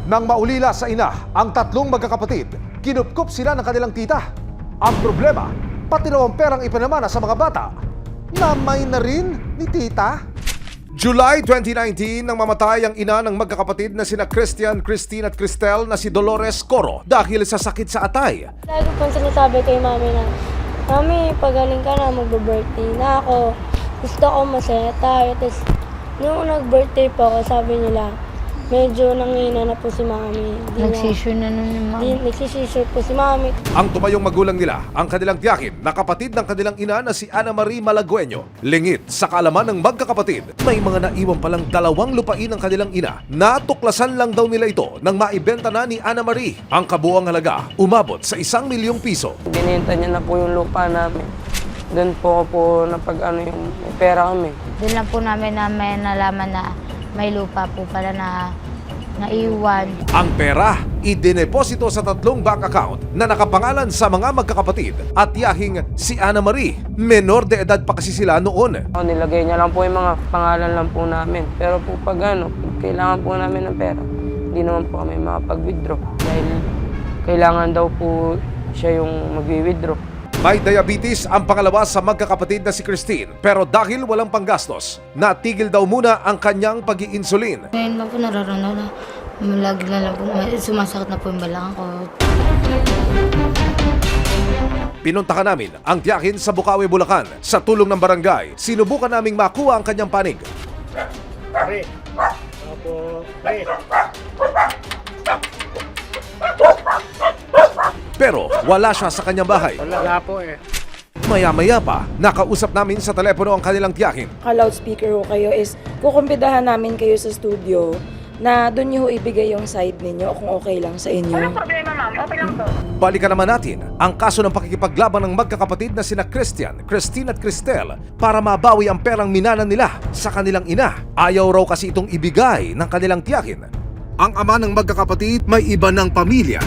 Nang maulila sa ina ang tatlong magkakapatid, kinupkup sila ng kanilang tita. Ang problema, pati raw ang perang ipinamana sa mga bata, namay na rin ni tita. July 2019 nang mamatay ang ina ng magkakapatid na sina Christian, Christine at Cristel na si Dolores Coro dahil sa sakit sa atay. Lagi pong sinasabi kay mami na, Mami, pagaling ka na, magbe-birthday na ako. Gusto ko masaya tayo. Tapos, nung nag-birthday po ako, sabi nila, medyo nangina na po si mami. Nagsisure na nun yung mami. Nagsisisure po si mami. Ang tumayong magulang nila, ang kanilang tiyakin na kapatid ng kanilang ina na si Ana Marie Malagueño. Lingit sa kaalaman ng magkakapatid, may mga naiwan palang 2 lupain ng kanilang ina. Natuklasan lang daw nila ito nang maibenta na ni Ana Marie. Ang kabuang halaga, umabot sa 1 milyong piso. Binenta niya na po yung lupa namin. Doon po napag-ano yung pera kami. Doon lang po namin na may nalaman na may lupa po pala na naiwan. Ang pera, idineposito sa 3 bank account na nakapangalan sa mga magkakapatid at tiyahing si Ana Marie. Menor de edad pa kasi sila noon. Nilagay niya lang po yung mga pangalan lang po namin. Pero po pag kailangan po namin ng pera, hindi naman po kami makapag-withdraw. Dahil kailangan daw po siya yung mag-withdraw. May diabetes ang pangalawa sa magkakapatid na si Christine, pero dahil walang panggastos, natigil daw muna ang kanyang pag-i-insulin. Ngayon lang po nararanaw na lagi na lang po, sumasakit na po yung balakang ko. Pinuntahan namin ang tiyakin sa Bukawi, Bulacan. Sa tulong ng barangay, sinubukan naming makuha ang kanyang panig. Pero wala siya sa kanyang bahay. Wala po eh. Maya-maya pa, nakausap namin sa telepono ang kanilang tiyakin. Ka-loudspeaker ho kayo is kukumpidahan namin kayo sa studio na doon niyo ho ibigay yung side ninyo kung okay lang sa inyo. Walang problema, ma'am. Okay lang to. Balikan naman natin ang kaso ng pakikipaglaban ng magkakapatid na sina Christian, Christine at Cristel para mabawi ang perang minana nila sa kanilang ina. Ayaw raw kasi itong ibigay ng kanilang tiyakin. Ang ama ng magkakapatid may iba ng pamilya.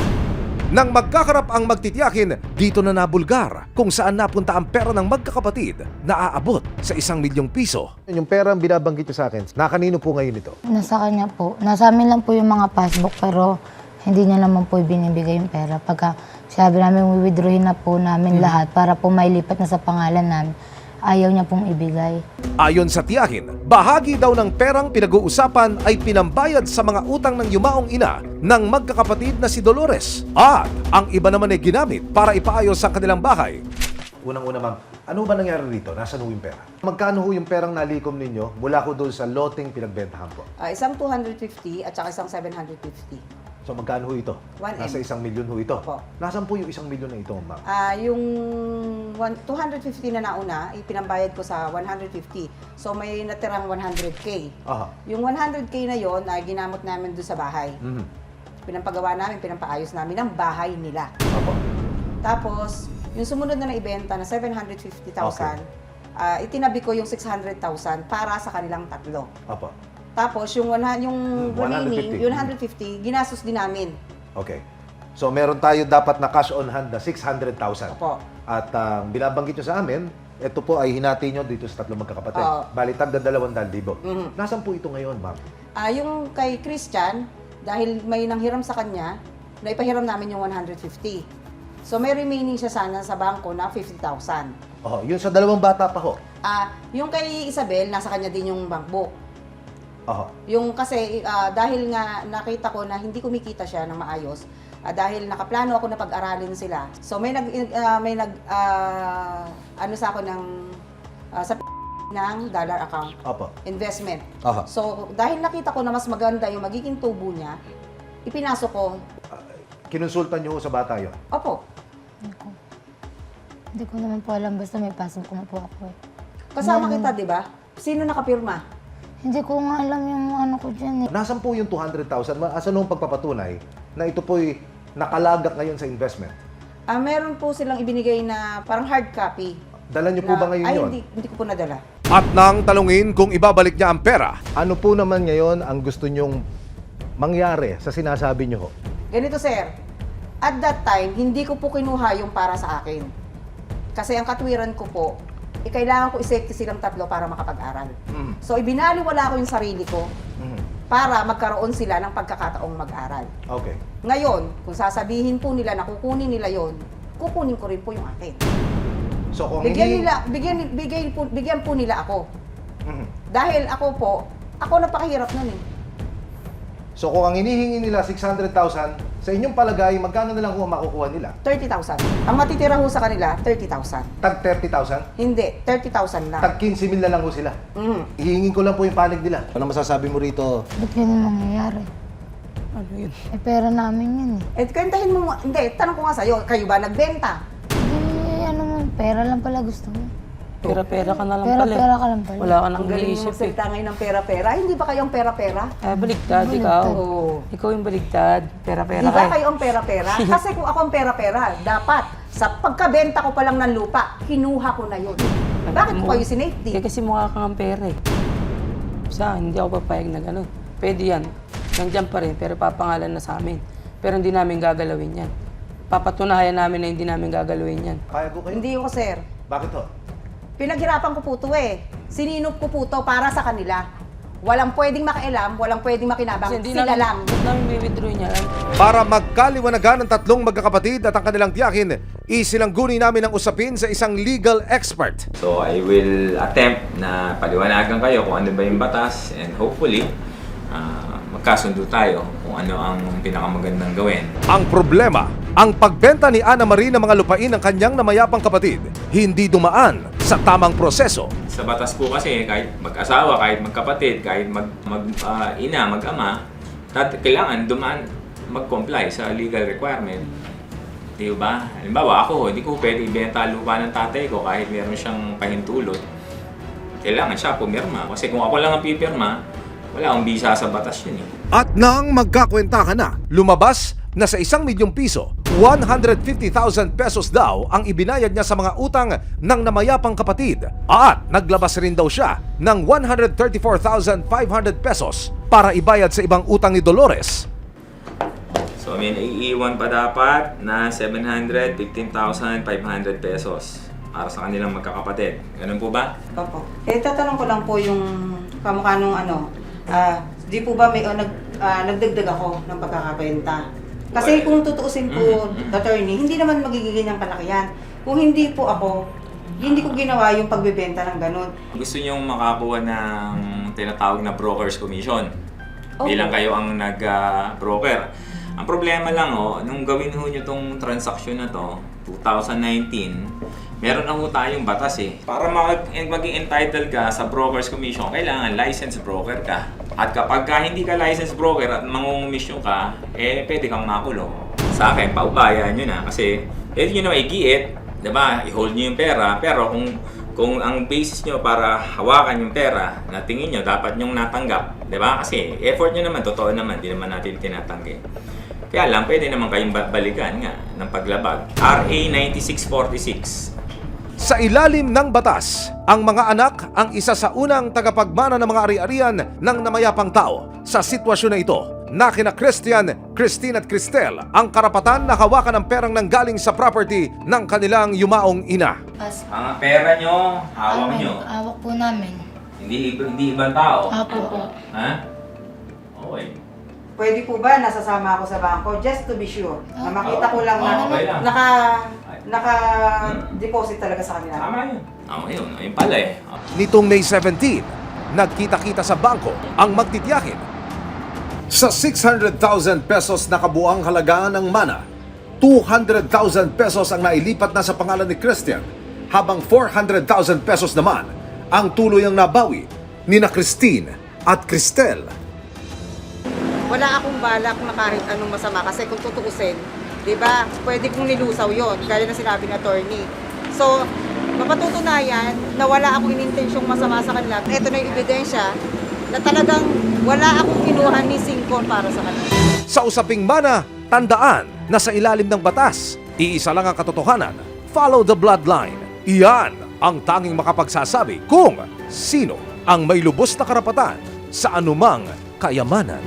Nang magkakarap ang magtitiyakin, dito na nabulgar kung saan napunta ang pera ng magkakapatid na aabot sa 1 milyong piso. Yung pera ang binabanggit sa akin, nakanino po ngayon ito? Nasa kanya po. Nasa amin lang po yung mga passbook pero hindi niya naman po ibinibigay yung pera. Pagka sabi namin, withdrawin na po namin lahat para po mailipat na sa pangalan namin. Ayaw niya pong ibigay. Ayon sa tiyahin, bahagi daw ng perang pinag-uusapan ay pinambayad sa mga utang ng yumaong ina ng magkakapatid na si Dolores. At ang iba naman ay ginamit para ipaayos ang kanilang bahay. Unang-una ma'am, ano ba nangyari dito? Nasaan ho yung pera? Magkano ho yung perang nalikom ninyo mula ko doon sa loteng pinagbentahan po? Isang 250 at saka isang 750. So magkano ho ito? 1M. Nasa 1 milyon ho ito? Opo. Nasaan po yung 1 milyon na ito ma'am? Yung 250 na nauna, ipinambayad ko sa 150. So may natirang 100K. Aha. Yung 100K na yon ay ginamot namin doon sa bahay. Mhm. Pinampagawa namin, pinampaayos namin ng bahay nila. Opo. Tapos, yung sumunod na naibenta na 750,000, Okay. itinabi ko yung 600,000 para sa kanilang tatlo. Opo. Tapos, yung remaining, 150. yung 150, ginastos din namin. Okay. So meron tayo dapat na cash on hand na 600,000. Opo. At binabanggit nyo sa amin, ito po ay hinati nyo dito sa 3 magkakapatid. Oo. Bali, tagda 200,000. Mhm. Nasaan po ito ngayon, ma'am? Yung kay Christian, dahil may nanghiram sa kanya, naipahiram namin yung 150. So may remaining siya sana sa bangko na 50,000. Oh, yun sa 2 bata pa ho. Yung kay Isabel, nasa kanya din yung bank book. Oh. Yung kasi, dahil nga nakita ko na hindi kumikita siya ng maayos, dahil nakaplano ako na pag-aralin sila. So may ano sa ako ng sa ng dollar account. Opo. Investment. Aha. So dahil nakita ko na mas maganda yung magiging tubo niya, ipinasok ko. Kinonsultan nyo ho sa bata yun? Opo. Hindi ko naman po alam, basta may passbook na po ako eh. Kasama kita, di ba? Sino nakapirma? Hindi ko nga alam yung ano ko dyan eh. Nasaan po yung 200,000? Asan nung pagpapatunay na ito po'y nakalagak ngayon sa investment? Meron po silang ibinigay na parang hard copy. Dala nyo po ba ngayon yun? Hindi ko po nadala. At nang talungin kung ibabalik niya ang pera, ano po naman ngayon ang gusto nyong mangyari sa sinasabi nyo ho? Ganito, sir. At that time, hindi ko po kinuha yung para sa akin. Kasi ang katwiran ko po, kailangan ko isafety silang tatlo para makapag-aral. So, ibinaliwala ko yung sarili ko para magkaroon sila ng pagkakataong mag-aral. Okay. Ngayon, kung sasabihin po nila na kukunin nila yon, kukunin ko rin po yung akin. So kung Bigyan po nila ako. Mhm. Dahil ako po, ako napakahirap nun eh. So kung ang hinihingi nila 600,000, sa inyong palagay, magkano na lang ho ang makukuha nila? 30,000. Ang matitira ho sa kanila, 30,000. Tag 30,000? Hindi, 30,000 lang. Tag 15,000 na lang ho sila. Hihingin ko lang po yung panig nila. Ano masasabi mo rito? Ba't ganun nangyayari? Ano yun? Eh, pera namin yun eh. Kwentahin mo, hindi, tanong ko nga sa'yo, kayo ba nagbenta? Hindi, ano mo, pera lang pala gusto mo. Pera-pera ka na lang pala. Pera ka lang pala. Wala ka nang Ang galing mo iniisip eh. magsalita ngayon ng pera-pera. Hindi ba kayong pera-pera? Baligtad, ikaw. Oo. Ikaw yung baligtad. Pera-pera Di ka ba eh. kayo ang pera-pera? Kasi kung ako ang pera-pera, dapat sa pagkabenta ko pa lang ng lupa, kinuha ko na yun. Bakit ko kayo sinafety? Eh, kasi mukha kang ang pera eh. Sa akin, hindi ako papayag na gano'n. Pwede yan. Nandiyan pa rin, pero papangalan na sa amin. Pero hindi namin gagalawin yan. Papatunayan namin na hindi namin gagalawin yan. Kaya ko kayo? Hindi ko, sir. Bakit ho? Pinaghirapan ko po ito eh. Sininop ko po ito para sa kanila. Walang pwedeng makialam, walang pwedeng makinabang. Kasi hindi Sila namin, lang. ba't namin may-withdraw niya? Para magkaliwanagan ng tatlong magkakapatid at ang kanilang tiyakin, isinangguni namin ang usapin sa isang legal expert. So I will attempt na paliwanagan kayo kung ano ba yung batas and hopefully magkasundo tayo kung ano ang pinakamagandang gawin. Ang problema, ang pagbenta ni Ana Marie ng mga lupain ng kanyang namayapang kapatid, hindi dumaan sa tamang proseso. Sa batas po kasi kahit mag-asawa, kahit magkapatid, kahit mag-ina, mag-ama, kailangan mag-comply sa legal requirement. Di ba? Halimbawa ako, hindi ko pwede ibenta lupa ng tatay ko kahit meron siyang pahintulot. Kailangan siya pumirma. Kasi kung ako lang ang pipirma, wala akong bisa sa batas yun eh. At nang magkakwenta ka na, lumabas na sa 1 milyong piso, 150,000 pesos daw ang ibinayad niya sa mga utang ng namayapang kapatid. At naglabas rin daw siya ng 134,500 pesos para ibayad sa ibang utang ni Dolores. So may naiiwan pa dapat na 715,500 pesos para sa kanilang magkakapatid. Ganun po ba? Opo. Tatanong ko lang po yung kamukha nung di po ba may nagdagdag ako ng pagkakabenta? Kasi kung tutuusin po, attorney, hindi naman magiging ganyang kalakihan. Kung hindi po ako, hindi ko ginawa yung pagbebenta ng ganun. Gusto niyong makakuha ng tinatawag na broker's commission. Opo. Bilang kayo ang nag-broker. Ang problema lang, nung gawin ho nyo itong transaksyon na to, 2019, meron na ho tayong batas eh. Para maging entitled ka sa broker's commission, kailangan licensed broker ka. At kapag hindi ka licensed broker at mangungumisyon ka, pwede kang makulong. Sa akin, paubayan nyo na kasi pwede nyo na i-giit, diba? I-hold nyo yung pera, pero kung ang basis nyo para hawakan yung pera na tingin nyo, dapat nyong natanggap, diba? Kasi effort nyo naman, totoo naman, di naman natin tinatanggi. Kaya lang, pwede naman kayong balikan nga ng paglabag. RA 9646. Sa ilalim ng batas, ang mga anak ang isa sa unang tagapagmana ng mga ari-arian ng namayapang tao. Sa sitwasyon na ito, na kina Christian, Christine at Cristel ang karapatan na hawakan ang perang nanggaling sa property ng kanilang yumaong ina. Ang pera nyo, hawak nyo. Awak po namin. Hindi ibang tao. Apo. Ha? Okay. Pwede po ba nasasama ako sa bangko just to be sure? Na makita ko lang na Okay lang. naka-deposit talaga sa kanila. Tama yun. Yun. Ayun pala eh. Nitong May 17, nagkita-kita sa bangko ang magtitiyakin. Sa 600,000 pesos na kabuang halaga ng mana, 200,000 pesos ang nailipat na sa pangalan ni Christian, habang 400,000 pesos naman ang tuluyang nabawi ni na Christine at Cristel. Wala akong balak na kahit anong masama kasi kung tutuusin, di ba, pwede kong nilusaw yon gaya na sinabi ng attorney. So, mapatutunayan na wala akong inintensyong masama sa kanila. Ito na yung ebidensya na talagang wala akong kinuha ni Singkon para sa kanila. Sa usaping mana, tandaan na sa ilalim ng batas, iisa lang ang katotohanan. Follow the bloodline. Iyan ang tanging makapagsasabi kung sino ang may lubos na karapatan sa anumang kayamanan.